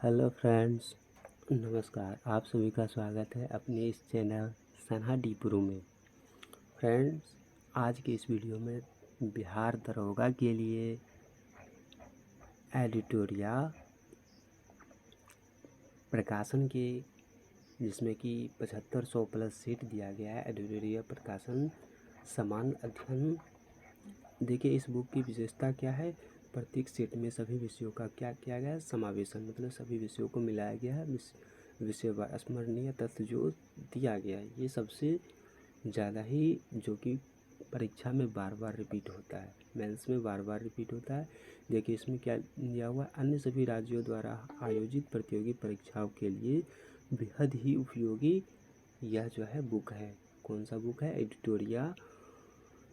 Hello friends, नमस्कार। आप सभी का स्वागत है अपने इस चैनल सनहा डीपरू में। फ्रेंड्स, आज की इस वीडियो में बिहार दरोगा के लिए एडिटोरियल प्रकाशन के जिसमें कि 7500 प्लस सीट दिया गया है। एडिटोरियल प्रकाशन समान अध्ययन। देखिए, इस बुक की विशेषता क्या है। प्रत्येक सेट में सभी विषयों का क्या किया गया है, समावेशन, मतलब सभी विषयों को मिलाया गया है। विषय स्मरणीय तथ्य जो दिया गया है, ये सबसे ज़्यादा ही जो कि परीक्षा में बार बार रिपीट होता है, मेंस में बार बार रिपीट होता है। देखिए, इसमें क्या दिया हुआ है। अन्य सभी राज्यों द्वारा आयोजित प्रतियोगी परीक्षाओं के लिए बेहद ही उपयोगी यह जो है बुक है। कौन सा बुक है? एडिटोरियल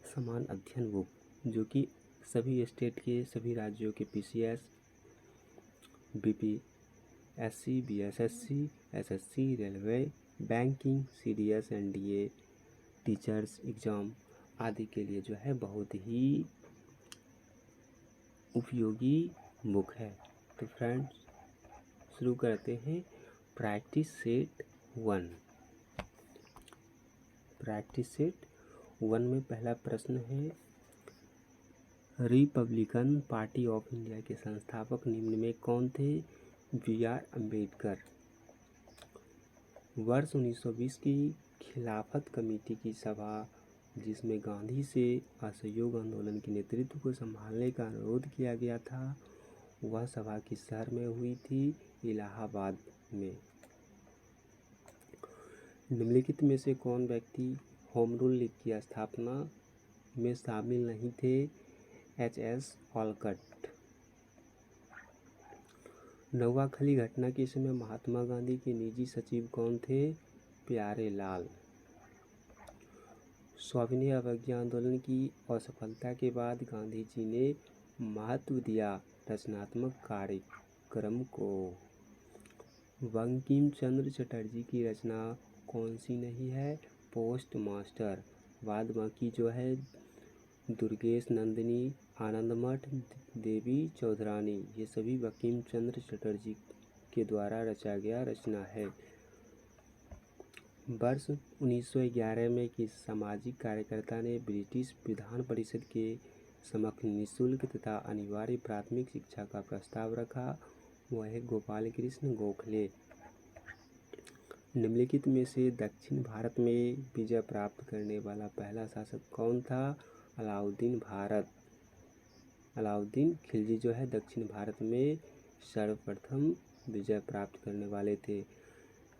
समान अध्ययन बुक, जो कि सभी स्टेट के सभी राज्यों के PCS, BPSC, BSSC, SSC, railway, banking, CDS, NDA, teachers exam आदि के लिए जो है बहुत ही उपयोगी बुक है। तो फ्रेंड्स, शुरू करते हैं। Practice set 1। प्रैक्टिस सेट 1 में पहला प्रश्न है, रिपब्लिकन पार्टी ऑफ इंडिया के संस्थापक निम्न में कौन थे? बी.आर. अम्बेडकर। वर्ष 1920 की खिलाफत कमेटी की सभा जिसमें गांधी से असहयोग आंदोलन के नेतृत्व को संभालने का अनुरोध किया गया था, वह सभा किस शहर में हुई थी? इलाहाबाद में। निम्नलिखित में से कौन व्यक्ति होम रूल लीग की स्थापना में शामिल नहीं थे? एच.एस. ऑलकट। नोआखली घटना के समय महात्मा गांधी के निजी सचिव कौन थे? प्यारे लाल। सविनय अवज्ञा आंदोलन की असफलता के बाद गांधी जी ने महत्व दिया रचनात्मक कार्यक्रम को। बंकिम चंद्र चटर्जी की रचना कौन सी नहीं है? Post master. बाद बाकी जो है दुर्गेश नंदिनी, आनंदमठ, देवी चौधरानी, ये सभी बंकिम चंद्र चटर्जी के द्वारा रचा गया रचना है। वर्ष 1911 में किस सामाजिक कार्यकर्ता ने ब्रिटिश विधान परिषद के समक्ष निःशुल्क तथा अनिवार्य प्राथमिक शिक्षा का प्रस्ताव रखा? वह है गोपाल कृष्ण गोखले। निम्नलिखित में से दक्षिण भारत में विजय प्राप्त करने वाला पहला शासक कौन था? अलाउद्दीन खिलजी जो है दक्षिण भारत में सर्वप्रथम विजय प्राप्त करने वाले थे।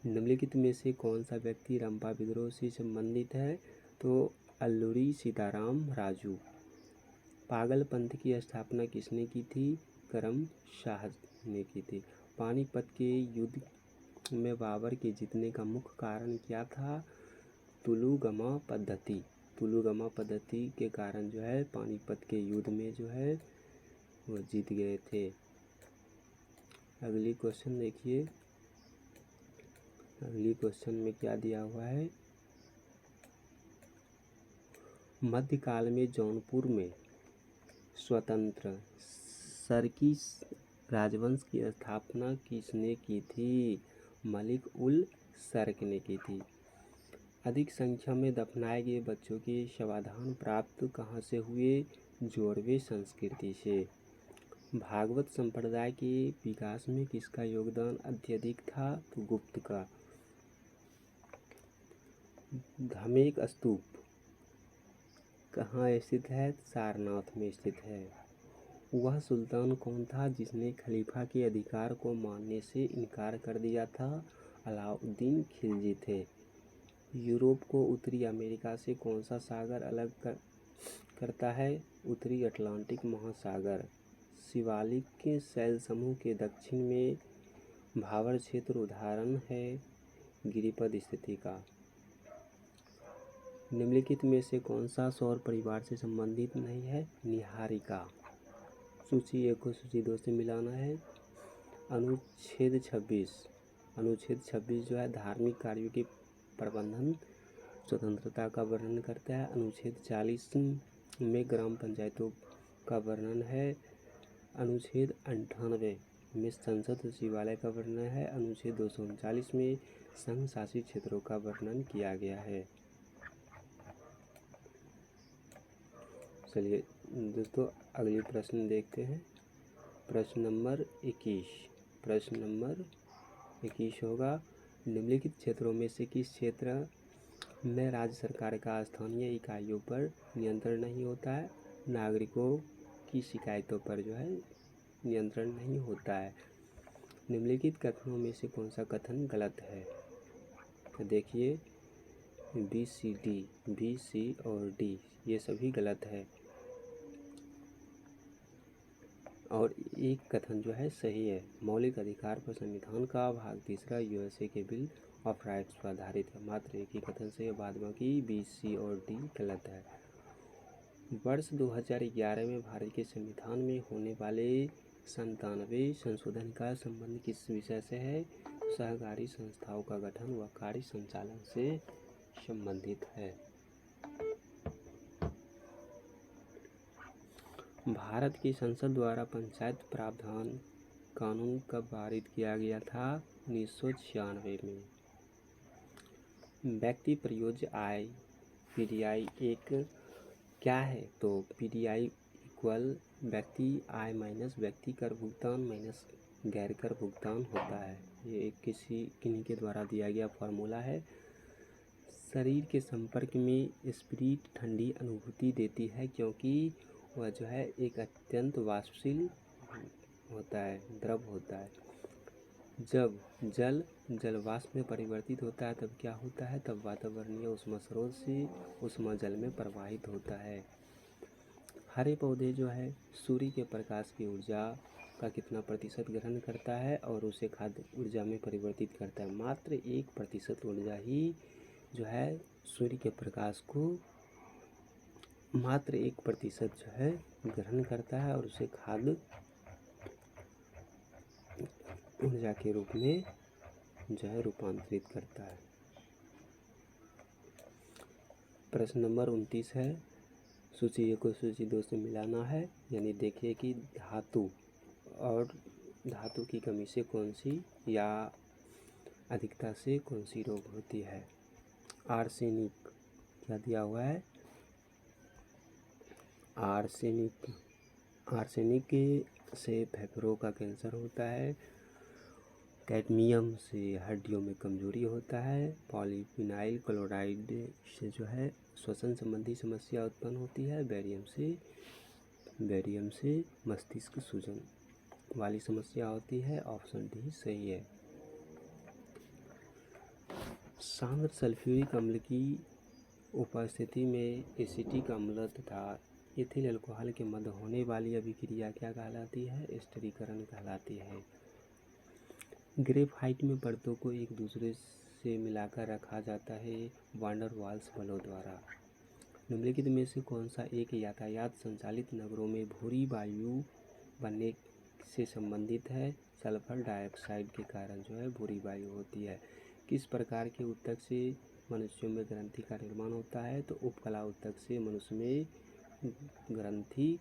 निम्नलिखित में से कौन सा व्यक्ति रंपा विद्रोह से संबंधित है? तो अल्लूरी सीताराम राजू। पागल पंथ की स्थापना किसने की थी? करम शाह ने की थी। पानीपत के युद्ध में बाबर के जीतने का मुख्य कारण क्या था? तुलुगमा पद्धति। तुलुगमा पद्धति के कारण जो है पानीपत के युद्ध में जो है वो जीत गए थे। अगली क्वेश्चन देखिए। अगली क्वेश्चन में क्या दिया हुआ है? मध्यकाल में जौनपुर में स्वतंत्र सरकी राजवंश की स्थापना किसने की थी? मलिक उल सर्क ने की थी। अधिक संख्या में दफनाए गए बच्चों के शवाधान प्राप्त कहाँ से हुए? जोड़वे संस्कृति से। भागवत संप्रदाय के विकास में किसका योगदान अत्यधिक था? तो गुप्त का। धमेक स्तूप कहाँ स्थित है? सारनाथ में स्थित है। वह सुल्तान कौन था जिसने खलीफा के अधिकार को मानने से इनकार कर दिया था? अलाउद्दीन खिलजी थे। यूरोप को उत्तरी अमेरिका से कौन सा सागर अलग करता है? उत्तरी अटलांटिक महासागर। शिवालिक के शैल समूह के दक्षिण में भावर क्षेत्र उदाहरण है गिरिपद स्थिति का। निम्नलिखित में से कौन सा सौर परिवार से संबंधित नहीं है? निहारिका। सूची 1 को सूची 2 से मिलाना है। अनुच्छेद 26। अनुच्छेद 26 जो है धार्मिक कार्यों के प्रबंधन स्वतंत्रता का वर्णन करता है। अनुच्छेद 40 में ग्राम पंचायतों का वर्णन है। अनुच्छेद 98 में संसद सचिवालय का वर्णन है। अनुच्छेद 239 में संघ शासित क्षेत्रों का वर्णन किया गया है। चलिए दोस्तों अगले प्रश्न देखते हैं। प्रश्न नंबर 21 होगा, निम्नलिखित क्षेत्रों में से किस क्षेत्र में राज्य सरकार का स्थानीय इकाइयों पर नियंत्रण नहीं होता है? नागरिकों की शिकायतों पर जो है नियंत्रण नहीं होता है। निम्नलिखित कथनों में से कौन सा कथन गलत है? तो देखिए बी, सी और डी ये सभी गलत है और एक कथन जो है सही है। मौलिक अधिकार पर संविधान का भाग 3 यूएसए के बिल ऑफ राइट्स पर आधारित है। मात्र एक ही कथन सही है, बाद बाकी बी, सी और डी गलत है। वर्ष 2011 में भारत के संविधान में होने वाले 97वें संशोधन का संबंध किस विषय से है? सहकारी संस्थाओं का गठन व कार्य संचालन से संबंधित है। भारत की संसद द्वारा पंचायत प्रावधान कानून कब पारित किया गया था? 1996 में। व्यक्ति प्रयोज्य आय पीडीआई एक क्या है? तो पीडीआई इक्वल व्यक्ति आय माइनस व्यक्ति कर भुगतान माइनस गैर कर भुगतान होता है। ये एक किन्हीं के द्वारा दिया गया फॉर्मूला है। शरीर के संपर्क में स्पिरिट ठंडी अनुभूति देती है क्योंकि वह जो है एक अत्यंत वाष्पशील होता है, द्रव होता है। जब जल वाष्प में परिवर्तित होता है तब क्या होता है? तब वातावरणीय ऊष्मा स्रोत से ऊष्मा जल में प्रवाहित होता है। हरे पौधे जो है सूर्य के प्रकाश की ऊर्जा का कितना प्रतिशत ग्रहण करता है और उसे खाद्य ऊर्जा में परिवर्तित करता है? मात्र 1% ऊर्जा ही जो है सूर्य के प्रकाश को मात्र 1% जो है ग्रहण करता है और उसे खाद्य ऊर्जा के रूप में जो है रूपांतरित करता है। प्रश्न नंबर 29 है, सूची 1 को सूची 2 से मिलाना है। यानी देखिए कि धातु की कमी से कौन सी या अधिकता से कौन सी रोग होती है? आर्सेनिक क्या दिया हुआ है? आर्सेनिक से फेफड़ों का कैंसर होता है। कैडमियम से हड्डियों में कमजोरी होता है। पॉलीविनाइल क्लोराइड से जो है श्वसन संबंधी समस्या उत्पन्न होती है। बेरियम से मस्तिष्क सूजन वाली समस्या होती है। ऑप्शन डी सही है। सांद्र सल्फ्यूरिक अम्ल की उपस्थिति में एसिटिक अम्ल तथा एथिल अल्कोहल के मध्य होने वाली अभिक्रिया क्या कहलाती है? स्टिरीकरण कहलाती है। ग्रेफाइट में परतों को एक दूसरे से मिलाकर रखा जाता है वान डर वाल्स बलों द्वारा। निम्नलिखित में से कौन सा एक यातायात संचालित नगरों में भूरी वायु बनने से संबंधित है? सल्फर डाइऑक्साइड के कारण जो है भूरी वायु होती है। किस प्रकार के ऊतक से मनुष्यों में ग्रंथि का निर्माण होता है? तो उपकला ऊतक से मनुष्य में ग्रंथि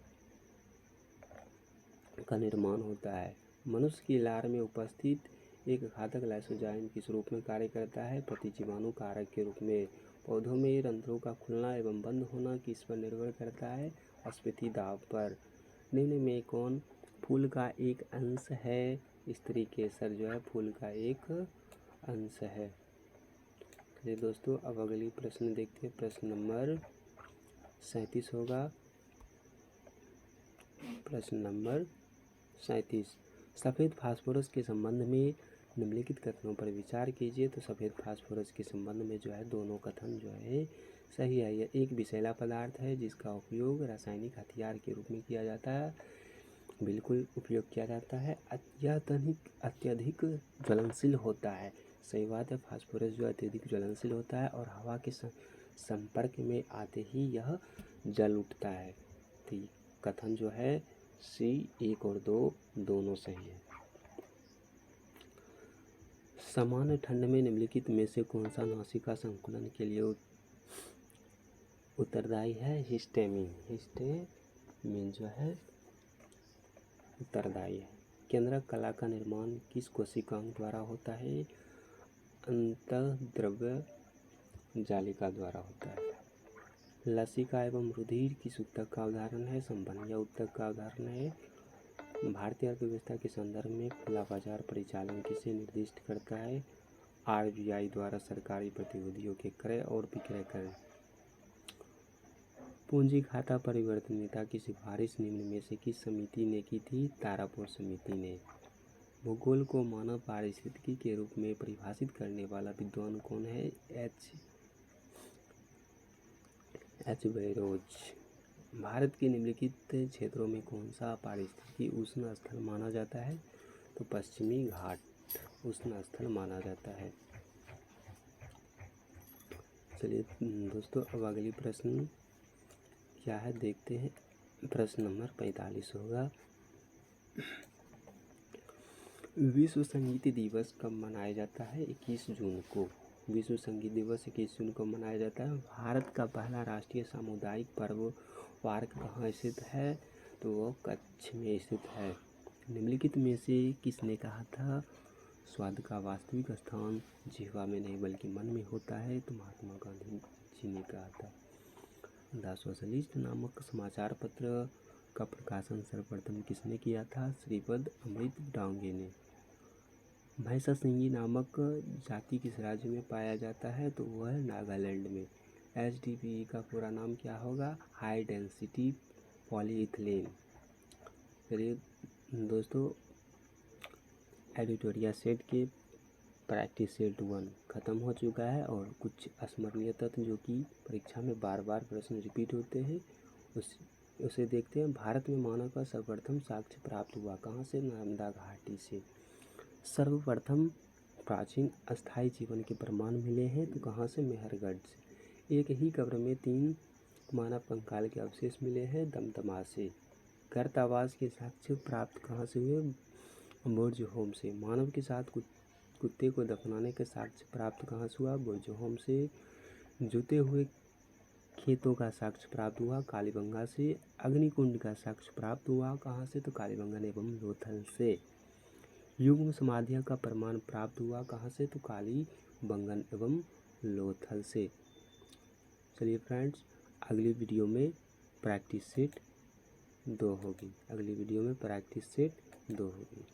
का निर्माण होता है। मनुष्य की लार में उपस्थित एक घातक लाइसोजाइम किस रूप में कार्य करता है? प्रतिजीवाणु कारक के रूप में। पौधों में रंध्रों का खुलना एवं बंद होना किस पर निर्भर करता है? स्फीति दाब पर। निम्न में कौन फूल का एक अंश है? स्त्री केसर जो है फूल का एक अंश है। चलिए दोस्तों अब अगली प्रश्न देखते हैं। प्रश्न नंबर 37 होगा। प्रश्न नंबर 37, सफ़ेद फास्फोरस के संबंध में निम्नलिखित कथनों पर विचार कीजिए। तो सफ़ेद फास्फोरस के संबंध में जो है दोनों कथन जो है सही है। यह एक विषैला पदार्थ है जिसका उपयोग रासायनिक हथियार के रूप में किया जाता है। बिल्कुल उपयोग किया जाता है। अत्यधिक ज्वलनशील होता है। सही बात है, फास्फोरस जो अत्यधिक ज्वलनशील होता है और हवा के संपर्क में आते ही यह जल उठता है। तो कथन जो है सी 1 और 2 दोनों सही है। सामान्य ठंड में निम्नलिखित में से कौन सा नासिका संकुलन के लिए उत्तरदायी है? हिस्टामिन जो है उत्तरदायी है। केंद्रक कला का निर्माण किस कोशिकाओं द्वारा होता है? अंतःद्रव्य जालिका द्वारा होता है। लसिका एवं रुधिर किस ऊतक का उदाहरण है? संवहनीय ऊतक का उदाहरण है। भारतीय अर्थव्यवस्था के संदर्भ में खुला बाजार परिचालन किसे निर्दिष्ट करता है? आरबीआई द्वारा सरकारी प्रतिभूतियों के क्रय और विक्रय कर। पूंजी खाता परिवर्तनीयता की सिफारिश निम्न में से किस समिति ने की थी? तारापुर समिति ने। भूगोल को मानव पारिस्थितिकी के रूप में परिभाषित करने वाला विद्वान कौन है? H barrows. भारत के निम्नलिखित क्षेत्रों में कौन सा पारिस्थितिकी उष्ण स्थल माना जाता है? तो पश्चिमी घाट उष्ण स्थल माना जाता है। चलिए दोस्तों, अब अगली प्रश्न क्या है देखते हैं। प्रश्न नंबर 45 होगा। विश्व संगीत दिवस कब मनाया जाता है? 21 जून को। विश्व संगीत दिवस 21 जून को मनाया जाता है। भारत का पहला राष्ट्रीय सामुदायिक पर्व पार्क कहाँ स्थित है? तो वो कच्छ में स्थित है। निम्नलिखित में से किसने कहा था स्वाद का वास्तविक स्थान जिह्वा में नहीं बल्कि मन में होता है? तो महात्मा गांधी जी ने कहा था। द सोशलिस्ट नामक समाचार पत्र का प्रकाशन सर्वप्रथम किसने किया था? श्रीपद अमृत डांगे ने। भैंसा-सिंगी नामक जाति किस राज्य में पाया जाता है? तो वह है नागालैंड में। HDPE का पूरा नाम क्या होगा? High density polyethylene. चलिए दोस्तों, एडिटोरियल सेट के प्रैक्टिस सेट 1 ख़त्म हो चुका है और कुछ स्मरणीय तथ्य जो कि परीक्षा में बार बार प्रश्न रिपीट होते हैं उसे देखते हैं। भारत में मानव का सर्वप्रथम साक्ष्य प्राप्त हुआ कहाँ से? नर्मदा घाटी से। सर्वप्रथम प्राचीन अस्थायी जीवन के प्रमाण मिले हैं तो कहाँ से? मेहरगढ़ से। एक ही कब्र में 3 मानव कंकाल के अवशेष मिले हैं दमदमा से। गर्तावास के साक्ष्य प्राप्त कहाँ से हुए? बुर्ज होम से। मानव के साथ कुत्ते को दफनाने के साक्ष्य प्राप्त कहाँ से हुआ? बुर्ज होम से। जुते हुए खेतों का साक्ष्य प्राप्त हुआ कालीबंगा से। अग्निकुंड का साक्ष्य प्राप्त हुआ कहाँ से? तो कालीबंगा एवं लोथल से। युग्म समाधियों का प्रमाण प्राप्त हुआ कहाँ से? तो कालीबंगन एवं लोथल से। चलिए फ्रेंड्स, अगली वीडियो में प्रैक्टिस सेट 2 होगी।